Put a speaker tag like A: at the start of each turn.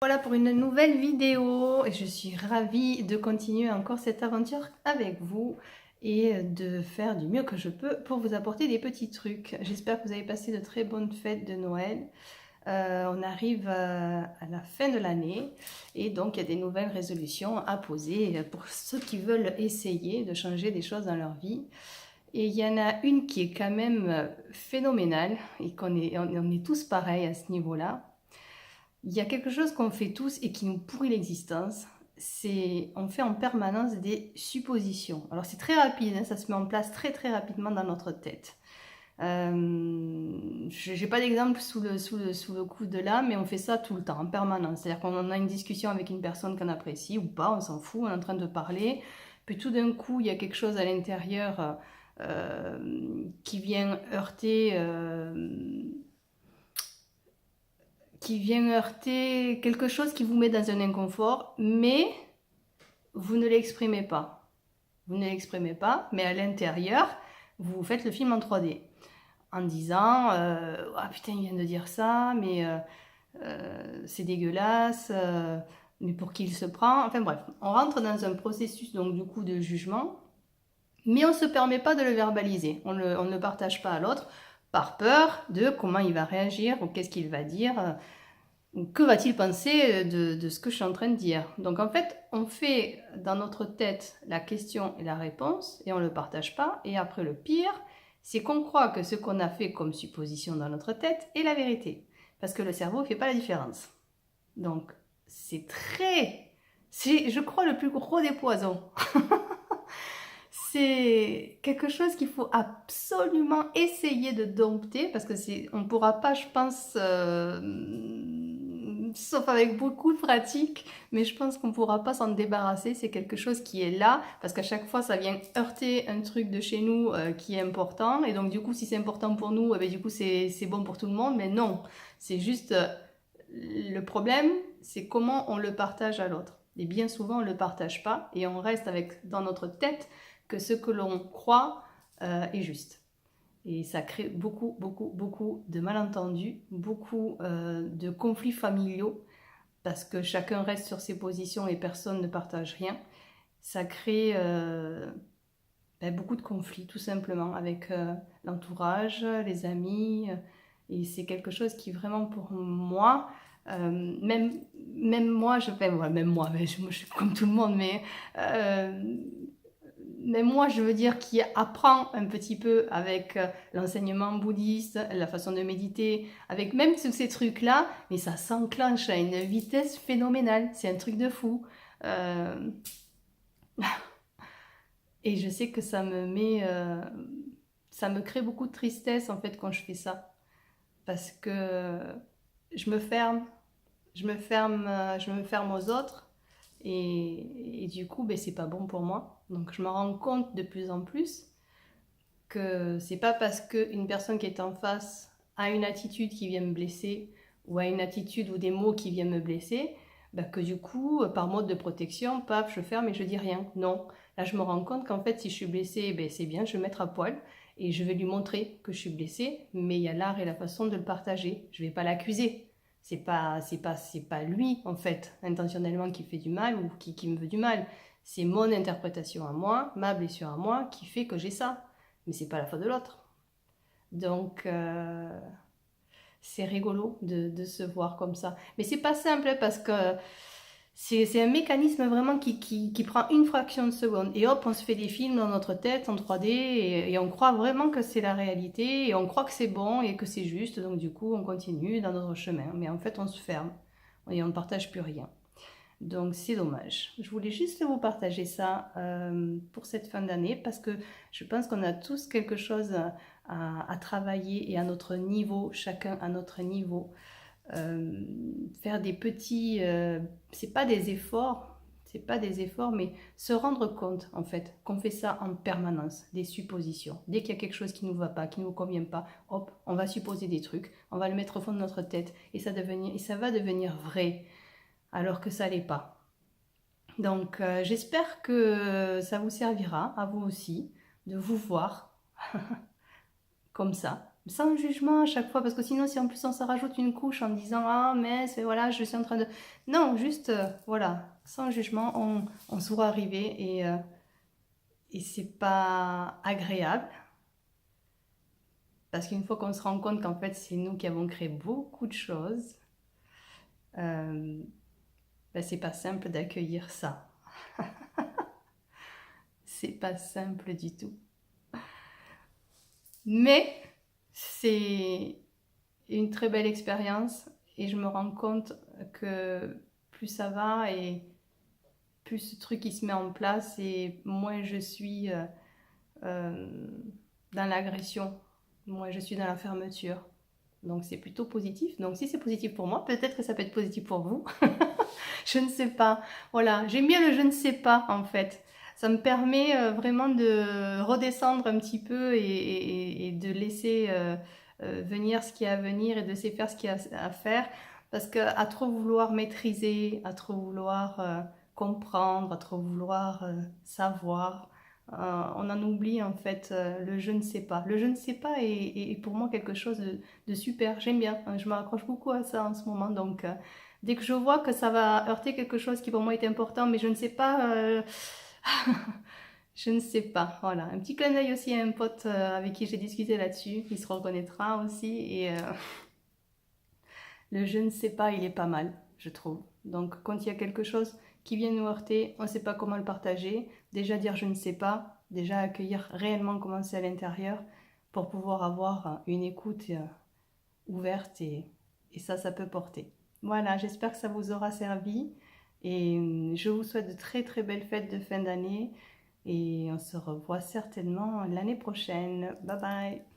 A: Voilà pour une nouvelle vidéo et je suis ravie de continuer encore cette aventure avec vous et de faire du mieux que je peux pour vous apporter des petits trucs. J'espère que vous avez passé de très bonnes fêtes de Noël. On arrive à la fin de l'année et donc il y a des nouvelles résolutions à poser pour ceux qui veulent essayer de changer des choses dans leur vie. Et il y en a une qui est quand même phénoménale et on est tous pareils à ce niveau-là. Il y a quelque chose qu'on fait tous et qui nous pourrit l'existence, c'est on fait en permanence des suppositions. Alors c'est très rapide, hein, ça se met en place très très rapidement dans notre tête. J'ai pas d'exemple sous le coude là, mais on fait ça tout le temps, en permanence. C'est-à-dire qu'on a une discussion avec une personne qu'on apprécie ou pas, on s'en fout, on est en train de parler, puis tout d'un coup il y a quelque chose à l'intérieur qui vient heurter quelque chose qui vous met dans un inconfort, mais vous ne l'exprimez pas. Vous ne l'exprimez pas, mais à l'intérieur, vous faites le film en 3D en disant ah putain, il vient de dire ça, mais c'est dégueulasse, mais pour qui il se prend. Enfin bref, on rentre dans un processus donc du coup de jugement, mais on ne se permet pas de le verbaliser. On ne le partage pas à l'autre par peur de comment il va réagir ou qu'est-ce qu'il va dire. Que va-t-il penser de ce que je suis en train de dire? Donc en fait, on fait dans notre tête la question et la réponse et on ne le partage pas. Et après, le pire, c'est qu'on croit que ce qu'on a fait comme supposition dans notre tête est la vérité. Parce que le cerveau ne fait pas la différence. Donc c'est, je crois, le plus gros des poisons. C'est quelque chose qu'il faut absolument essayer de dompter parce que on ne pourra pas, je pense, sauf avec beaucoup de pratique, mais je pense qu'on ne pourra pas s'en débarrasser. C'est quelque chose qui est là parce qu'à chaque fois, ça vient heurter un truc de chez nous qui est important. Et donc, du coup, si c'est important pour nous, eh bien, du coup, c'est bon pour tout le monde. Mais non, c'est juste le problème, c'est comment on le partage à l'autre. Et bien souvent, on ne le partage pas et on reste avec dans notre tête que ce que l'on croit est juste. Et ça crée beaucoup de malentendus, beaucoup de conflits familiaux, parce que chacun reste sur ses positions et personne ne partage rien. Ça crée beaucoup de conflits, tout simplement, avec l'entourage, les amis. Et c'est quelque chose qui, vraiment, pour moi, même moi, même moi, mais je suis comme tout le monde, euh, mais moi, je veux dire, qui apprend un petit peu avec l'enseignement bouddhiste, la façon de méditer, avec même tous ces trucs-là, mais ça s'enclenche à une vitesse phénoménale. C'est un truc de fou. Euh, Et je sais que ça me crée beaucoup de tristesse en fait quand je fais ça, parce que je me ferme, je me ferme aux autres, et du coup, ben, c'est pas bon pour moi. Donc je me rends compte de plus en plus que c'est pas parce qu'une personne qui est en face a une attitude qui vient me blesser ou a une attitude ou des mots qui viennent me blesser, bah que du coup, par mode de protection, paf, je ferme et je dis rien. Non, là je me rends compte qu'en fait si je suis blessée, ben, c'est bien, je vais me mettre à poil et je vais lui montrer que je suis blessée, mais il y a l'art et la façon de le partager. Je vais pas l'accuser. C'est pas lui en fait intentionnellement qui fait du mal ou qui me veut du mal. C'est mon interprétation à moi, ma blessure à moi qui fait que j'ai ça, mais c'est pas la faute de l'autre. Donc c'est rigolo de se voir comme ça. Mais c'est pas simple parce que c'est un mécanisme vraiment qui prend une fraction de seconde. Et hop, on se fait des films dans notre tête en 3D et on croit vraiment que c'est la réalité et on croit que c'est bon et que c'est juste. Donc du coup, on continue dans notre chemin. Mais en fait, on se ferme et on ne partage plus rien. Donc c'est dommage. Je voulais juste vous partager ça pour cette fin d'année parce que je pense qu'on a tous quelque chose à travailler et à notre niveau, chacun à notre niveau. Faire des petits, c'est pas des efforts, c'est pas des efforts, mais se rendre compte en fait qu'on fait ça en permanence, des suppositions. Dès qu'il y a quelque chose qui nous va pas, qui nous convient pas, hop, on va supposer des trucs, on va le mettre au fond de notre tête et ça va devenir vrai alors que ça l'est pas. Donc j'espère que ça vous servira à vous aussi de vous voir comme ça sans jugement à chaque fois, parce que sinon, si en plus on se rajoute une couche en disant ah mais c'est voilà, je suis en train de. Non, juste voilà, sans jugement, on se voit arriver et c'est pas agréable. Parce qu'une fois qu'on se rend compte qu'en fait c'est nous qui avons créé beaucoup de choses, euh, ben, c'est pas simple d'accueillir ça. C'est pas simple du tout. Mais c'est une très belle expérience et je me rends compte que plus ça va et plus ce truc il se met en place et moins je suis euh, dans l'agression, moins je suis dans la fermeture. Donc c'est plutôt positif. Donc si c'est positif pour moi, peut-être que ça peut être positif pour vous. Je ne sais pas. Voilà, j'aime bien le je ne sais pas en fait. Ça me permet vraiment de redescendre un petit peu et de laisser venir ce qu'il y a à venir et de laisser faire ce qu'il y a à faire. Parce qu'à trop vouloir maîtriser, à trop vouloir comprendre, à trop vouloir savoir, on en oublie en fait le je ne sais pas. Le je ne sais pas est pour moi quelque chose de super. J'aime bien. Je me raccroche beaucoup à ça en ce moment. Donc dès que je vois que ça va heurter quelque chose qui pour moi est important, mais je ne sais pas, je ne sais pas. Voilà, un petit clin d'œil aussi à un pote avec qui j'ai discuté là-dessus, il se reconnaîtra aussi. Et le je ne sais pas, il est pas mal, je trouve. Donc quand il y a quelque chose qui vient nous heurter, on ne sait pas comment le partager. Déjà dire je ne sais pas, déjà accueillir réellement comment c'est à l'intérieur pour pouvoir avoir une écoute ouverte et ça peut porter. Voilà, j'espère que ça vous aura servi et je vous souhaite de très très belles fêtes de fin d'année et on se revoit certainement l'année prochaine. Bye bye.